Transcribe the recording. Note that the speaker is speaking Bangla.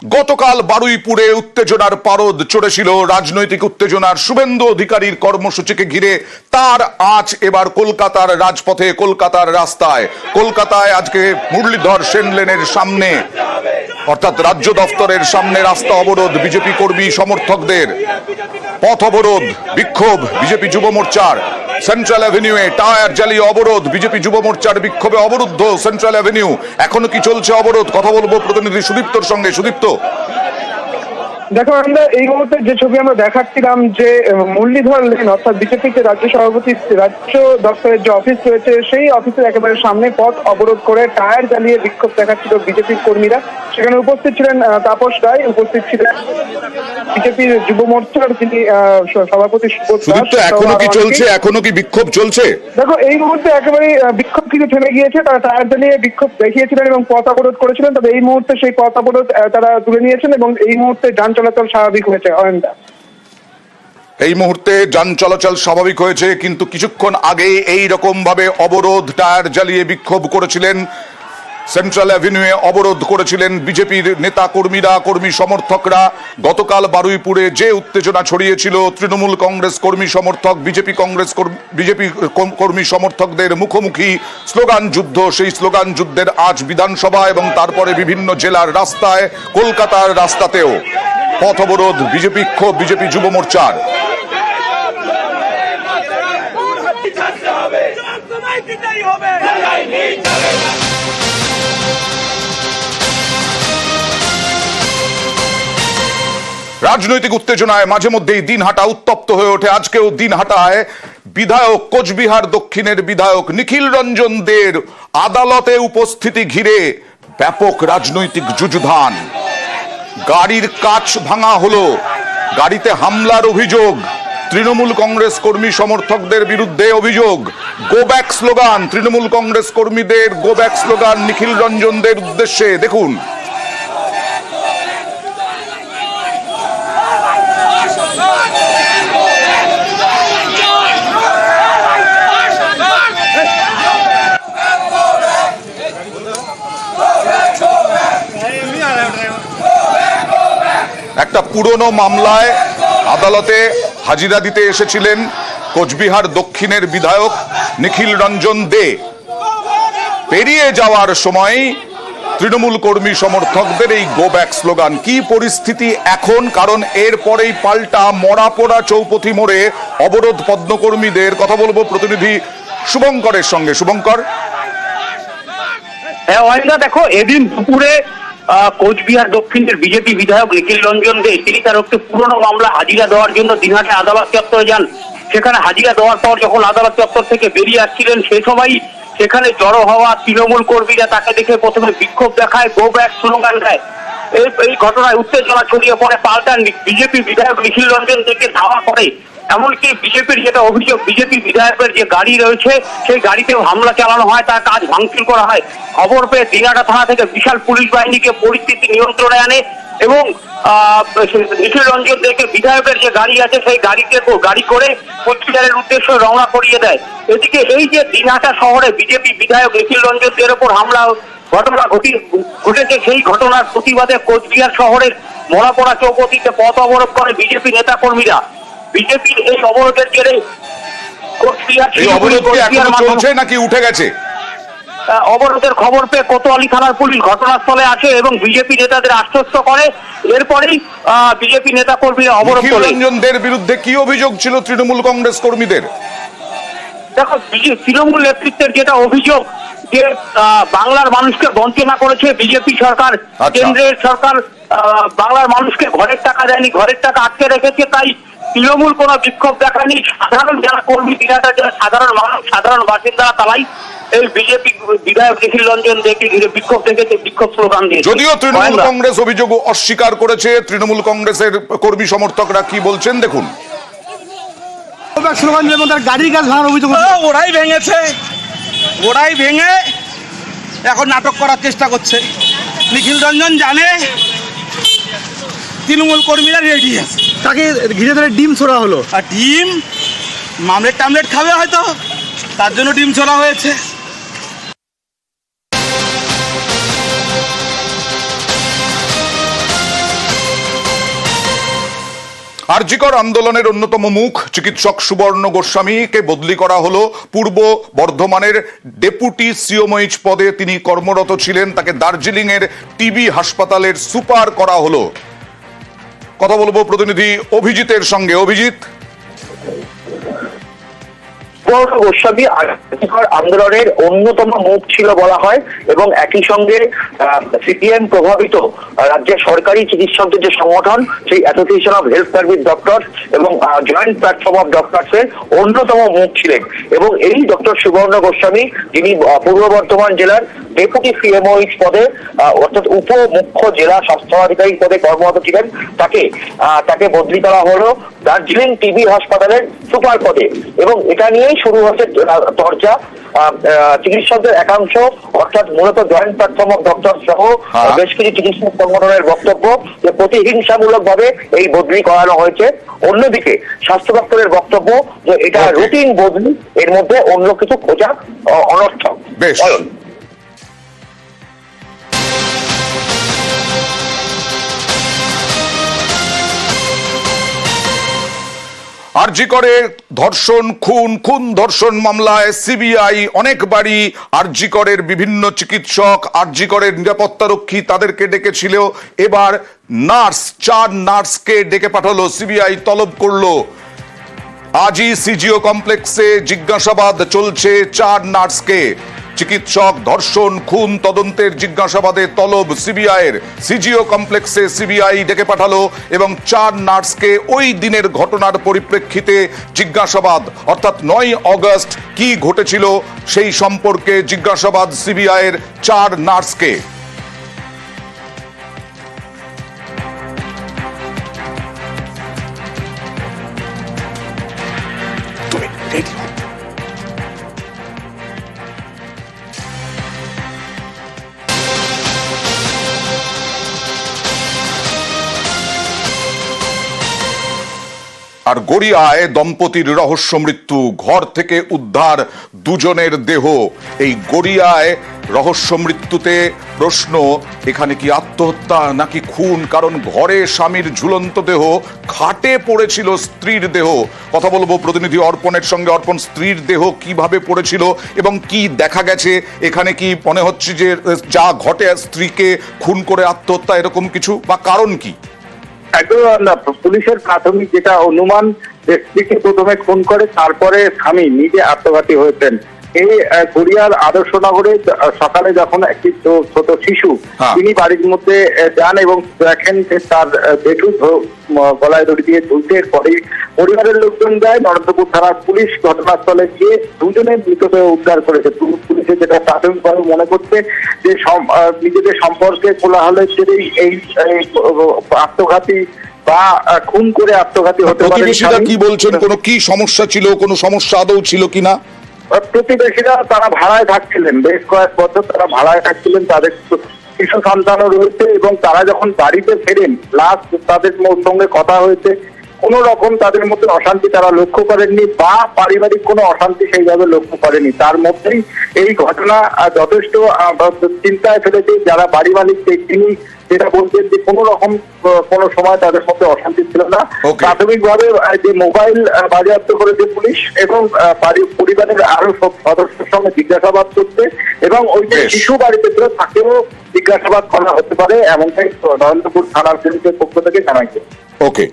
গতকাল বারুইপুরে উত্তেজনার পারদ চড়েছিল রাজনৈতিক উত্তেজনার শুভেন্দু অধিকারীর কর্মসূচিকে ঘিরে তার আজ এবার কলকাতার রাজপথে কলকাতার রাস্তায় কলকাতায় আজকে মুরলীধর সেন লেনের সামনে অর্থাৎ রাজ্য দফতরের সামনে রাস্তা অবরোধ বিজেপি কর্মী সমর্থকদের পথ অবরোধ বিক্ষোভ বিজেপি যুব মোর্চার সেন্ট্রাল অ্যাভিনিউয়ে টায়ার জ্বালিয়ে অবরোধ বিজেপি যুব মোর্চার বিক্ষোভে অবরুদ্ধ সেন্ট্রাল অ্যাভিনিউ এখনো কি চলছে অবরোধ কথা বলবো প্রতিনিধি সুদীপ্তর সঙ্গে সুদীপ্ত দেখো আমরা এই মুহূর্তে যে ছবি আমরা দেখাচ্ছিলাম যে মুরলীধর লেন অর্থাৎ বিজেপির যে রাজ্য সভাপতি রাজ্য দপ্তরের যে অফিস রয়েছে সেই অফিসের একেবারে সামনে পথ অবরোধ করে টায়ার জ্বালিয়ে বিক্ষোভ দেখাচ্ছিল বিজেপির কর্মীরা। সেখানে উপস্থিত ছিলেন তাপস রায়, উপস্থিত ছিলেন বিজেপির যুব মোর্চার যিনি সভাপতি এখনো কি চলছে এখনো কি বিক্ষোভ চলছে? দেখো এই মুহূর্তে একেবারে বিক্ষোভ কিন্তু থেমে গিয়েছে, তারা টায়ার জ্বালিয়ে বিক্ষোভ দেখিয়েছিলেন এবং পথ অবরোধ করেছিলেন, তবে এই মুহূর্তে সেই পথ অবরোধ তারা তুলে নিয়েছেন এবং এই মুহূর্তে যান চলাচল স্বাভাবিক হয়েছে। এই মুহূর্তে যান চলাচল স্বাভাবিক হয়েছে, কিন্তু কিছুক্ষণ আগে এই রকম ভাবে অবরোধ টায়ার জ্বালিয়ে বিক্ষোভ করেছিলেন সেন্ট্রাল অ্যাভিনিউয়ে অবরোধ করেছিলেন বিজেপির নেতা কর্মীরা কর্মী সমর্থকরা। গতকাল বারুইপুরে যে উত্তেজনা ছড়িয়েছিল তৃণমূল কংগ্রেস কর্মী সমর্থক বিজেপি কর্মী সমর্থকদের মুখোমুখি স্লোগান যুদ্ধ, সেই স্লোগান যুদ্ধের আজ বিধানসভা এবং তারপরে বিভিন্ন জেলার রাস্তায় কলকাতার রাস্তাতেও পথ অবরোধ বিজেপি ক্ষোভ বিজেপি যুব মোর্চার। রাজনৈতিক উত্তেজনায় মাঝে মধ্যেই দিনহাটা উত্তপ্ত হয়ে ওঠে। আজকেও দিনহাটায় বিধায়ক কোচবিহার দক্ষিণের বিধায়ক নিখিল রঞ্জন দের আদালতে উপস্থিতি ঘিরে ব্যাপক রাজনৈতিক যুযুধান। গাড়ির কাঁচ ভাঙা হলো, গাড়িতে হামলার অভিযোগ, তৃণমূল কংগ্রেস কর্মী সমর্থকদের বিরুদ্ধে অভিযোগ, go back slogan, Trinamool Congress কর্মীদের গো ব্যাক স্লোগান নিখিল রঞ্জন দের উদ্দেশ্যে। দেখুন একটা পুরনো মামলায় আদালতে হাজিরা দিতে এসেছিলেন কোচবিহার দক্ষিণের বিধায়ক নিখিল রঞ্জন দে। পেরিয়ে যাওয়ার সময় তৃণমূল কর্মী সমর্থকদের এই গো ব্যাক স্লোগান। কি পরিস্থিতি এখন, কারণ এরপরেই পাল্টা মরাপোড়া চৌপথি মোড়ে অবরোধ পদ্মকর্মীদের। কথা বলবো প্রতিনিধি শুভঙ্করের সঙ্গে। শুভঙ্কর, দেখো এদিন দুপুরে কোচবিহার দক্ষিণের বিজেপি বিধায়ক নিখিল রঞ্জন দে তিনি তার একটি পুরনো মামলা হাজিরা দেওয়ার জন্য দিনহাটা আদালত চত্বরে যান। সেখানে হাজিরা দেওয়ার পর যখন আদালত চত্বর থেকে বেরিয়ে আসছিলেন সেই সময় সেখানে জড়ো হওয়া তৃণমূল কর্মীরা তাকে দেখে প্রথমে বিক্ষোভ দেখায়, গো ব্যাক স্লোগান দেয়। এই ঘটনায় উত্তেজনা ছড়িয়ে পড়ে, পাল্টা বিজেপি বিধায়ক নিখিল রঞ্জন দেকে ধাওয়া করে। এমনকি বিজেপির যেটা অভিযোগ, বিজেপি বিধায়কের যে গাড়ি রয়েছে সেই গাড়িতেও হামলা চালানো হয়, তার কাজ ভাঙচুর করা হয়। খবর পেয়ে দিনহাটা থানা থেকে বিশাল পুলিশ বাহিনীকে পরিস্থিতি নিয়ন্ত্রণে আনে এবং নিখিল রঞ্জন দেকে বিধায়কের যে গাড়ি আছে সেই গাড়ি করে কোচবিহারের উদ্দেশ্যে রওনা করিয়ে দেয়। এদিকে এই যে দিনহাটা শহরে বিজেপি বিধায়ক নিখিল রঞ্জন দের ওপর হামলা ঘটনা ঘটেছে, সেই ঘটনার প্রতিবাদে কোচবিহার শহরের মরাপোড়া চৌপথিতে পথ অবরোধ করে বিজেপি নেতা কর্মীরা। বিজেপির এই অবরোধের জেরে নাকি উঠে গেছে? অবরোধের খবর পেয়ে কোতোয়ালি থানার পুলিশ ঘটনাস্থলে আসে এবং বিজেপি নেতাদের আশ্বস্ত করে। এরপরেই বিজেপি নেতা কর্মীরা অবরোধ করে। রঞ্জনদের বিরুদ্ধে কি অভিযোগ ছিল তৃণমূল কংগ্রেস কর্মীদের? দেখো তৃণমূল নেতৃত্বের যেটা অভিযোগ যে বাংলার মানুষকে বঞ্চনা করেছে বিজেপি সরকার, কেন্দ্রের সরকার বাংলার মানুষকে ঘরের টাকা দেয়নি, ঘরের টাকা আটকে রেখেছে, তাই তৃণমূল কোনো বিক্ষোভ দেখায়নি। সাধারণ যারা কর্মী দিনহাটার যারা সাধারণ মানুষ সাধারণ বাসিন্দারা তারাই এই বিজেপি বিধায়ক নিখিল রঞ্জন দেখে ঘিরে বিক্ষোভ দেখেছে, বিক্ষোভ স্লোগান দিয়েছে। যদিও তৃণমূল কংগ্রেস অভিযোগ অস্বীকার করেছে, তৃণমূল কংগ্রেসের কর্মী সমর্থকরা কি বলছেন দেখুন। গাড়ির কাজ ভাঙার অভিযোগ ওরাই ভেঙেছে, ওরাই ভেঙে এখন নাটক করার চেষ্টা করছে। নিখিল রঞ্জন জানে তৃণমূল কর্মীরা রেডি আছে, তাকে ঘিরে ধরে ডিম ছোড়া হলো। আর ডিম মামলেট খাবে হয়তো, তার জন্য ডিম ছোড়া হয়েছে। আরজিকর আন্দোলনের অন্যতম মুখ চিকিৎসক সুবর্ণ গোস্বামীকে বদলি করা হলো পূর্ব বর্ধমানের ডেপুটি সিওমএইচ পদে তিনি কর্মরত ছিলেন। তাকে দার্জিলিং এর টিবি হাসপাতালের সুপার করা হলো। কথা বলবো প্রতিনিধি অভিজিতের সঙ্গে। অভিজিৎ, সুবর্ণ গোস্বামী আরজিকর আন্দোলনের অন্যতম মুখ ছিল বলা হয় এবং একই সঙ্গে সিপিএম প্রভাবিত রাজ্যের সরকারি চিকিৎসকদের যে সংগঠন সেই association of health service doctors এবং জয়েন্ট প্ল্যাটফর্ম অফ ডক্টরস এর অন্যতম মুখ ছিলেন। এবং এই ডক্টর সুবর্ণ গোস্বামী, যিনি পূর্ব বর্ধমান জেলার ডেপুটি সিএমওএইচ পদে অর্থাৎ উপ মুখ্য জেলা স্বাস্থ্য আধিকারিক পদে কর্মরত ছিলেন, তাকে বদলি করা হলো দার্জিলিং টিবি হাসপাতালের সুপার পদে। এবং এটা নিয়েই শুরু হচ্ছে চর্চা। চিকিৎসকদের একাংশ অর্থাৎ মূলত জয়েন্ট প্ল্যাটফর্ম অফ ডক্টর সহ বেশ কিছু চিকিৎসক সংগঠনের বক্তব্য যে প্রতিহিংসামূলক ভাবে এই বদলি করানো হয়েছে। অন্যদিকে স্বাস্থ্য দপ্তরের বক্তব্য যে এটা রুটিন বদলি, এর মধ্যে অন্য কিছু খোঁজা অনর্থক। বেশ, আরজিকরে ধর্ষণ খুন ধর্ষণ মামলায় সিবিআই অনেকবারই আরজিকরের বিভিন্ন চিকিৎসক, আরজিকরের নিরাপত্তারক্ষী তাদেরকে ডেকেছিল। এবার চার নার্সকে ডেকে পাঠালো সিবিআই, তলব করলো। আজই সিজিও কমপ্লেক্সে জিজ্ঞাসাবাদ চলছে চার নার্সকে। চিকিৎসক ধর্ষণ খুন তদন্তের জিজ্ঞাসাবাদে তলব সিবিআইয়ের। সিজিও কমপ্লেক্সে সিবিআই ডেকে পাঠালো এবং চার নার্সকে ওই দিনের ঘটনার পরিপ্রেক্ষিতে জিজ্ঞাসাবাদ, অর্থাৎ 9 অগস্ট কি ঘটেছিল সেই সম্পর্কে জিজ্ঞাসাবাদ সিবিআইয়ের চার নার্সকে। আর গড়িয়ায় দম্পতির রহস্য মৃত্যু, ঘর থেকে উদ্ধার দুজনের দেহ। এই গড়িয়ায় রহস্য মৃত্যুতে প্রশ্ন, এখানে কি আত্মহত্যা নাকি খুন? কারণ ঘরে স্বামীর ঝুলন্ত দেহ, খাটে পড়েছিল স্ত্রীর দেহ। কথা বলবো প্রতিনিধি অর্পণের সঙ্গে। অর্পণ, স্ত্রীর দেহ কিভাবে পড়েছিল এবং কি দেখা গেছে? এখানে কি মনে হচ্ছে যে যা ঘটে স্ত্রীকে খুন করে আত্মহত্যা, এরকম কিছু, বা কারণ কি? একদম পুলিশের প্রাথমিক যেটা অনুমান, যে স্ত্রীকে প্রথমে খুন করে তারপরে স্বামী নিজে আত্মঘাতী হয়েছেন। এই গড়িয়ার আদর্শনগরে সকালে যখন একটি ছোট শিশু তিনি বাড়ির মধ্যে যান এবং দেখেন যে তার জেঠু গলায় দড়ি দিয়ে ঝুলছে। এরপরে পরিবারের লোকজন যায়, নরেন্দ্রপুর থানার পুলিশ ঘটনাস্থলে গিয়ে দুজনের মৃতদেহ উদ্ধার করেছে। পুলিশে যেটা প্রাথমিকভাবে মনে করছে যে নিজেদের সম্পর্কে কোলাহলের জেরেই এই আত্মঘাতী বা খুন করে আত্মঘাতী হতে পারে। প্রতিবেশীরা কি বলছেন? কোনো কি সমস্যা ছিল? কোনো সমস্যা আদৌ ছিল কিনা? প্রতিবেশীরা তারা ভাড়ায় থাকছিলেন, বেশ কয়েক বছর তারা ভাড়ায় থাকছিলেন, তাদের শিশু সন্তানও রয়েছে এবং তারা যখন বাড়িতে ফেরেন লাস্ট তাদের সঙ্গে কথা হয়েছে, কোন রকম তাদের মধ্যে অশান্তি তারা লক্ষ্য করেননি বা পারিবারিক কোনো অশান্তি সেইভাবে লক্ষ্য করেনি। তার মধ্যেই এই ঘটনা যথেষ্ট চিন্তায় ফেলেছে যারা বাড়ি মালিক। তিনি যেটা বলছেন যে কোনো সময় তাদের মধ্যে অশান্তি ছিল না। প্রাথমিকভাবে যে মোবাইল বাজেয়াপ্ত করেছে পুলিশ এবং পরিবারের আরো সব সদস্যের সঙ্গে জিজ্ঞাসাবাদ করছে এবং ওই যে শিশু বাড়িতে ছিল তাকেও জিজ্ঞাসাবাদ করা হতে পারে এমনটাই নরেন্দ্রপুর থানার পুলিশের পক্ষ থেকে জানাইছে। ওকে।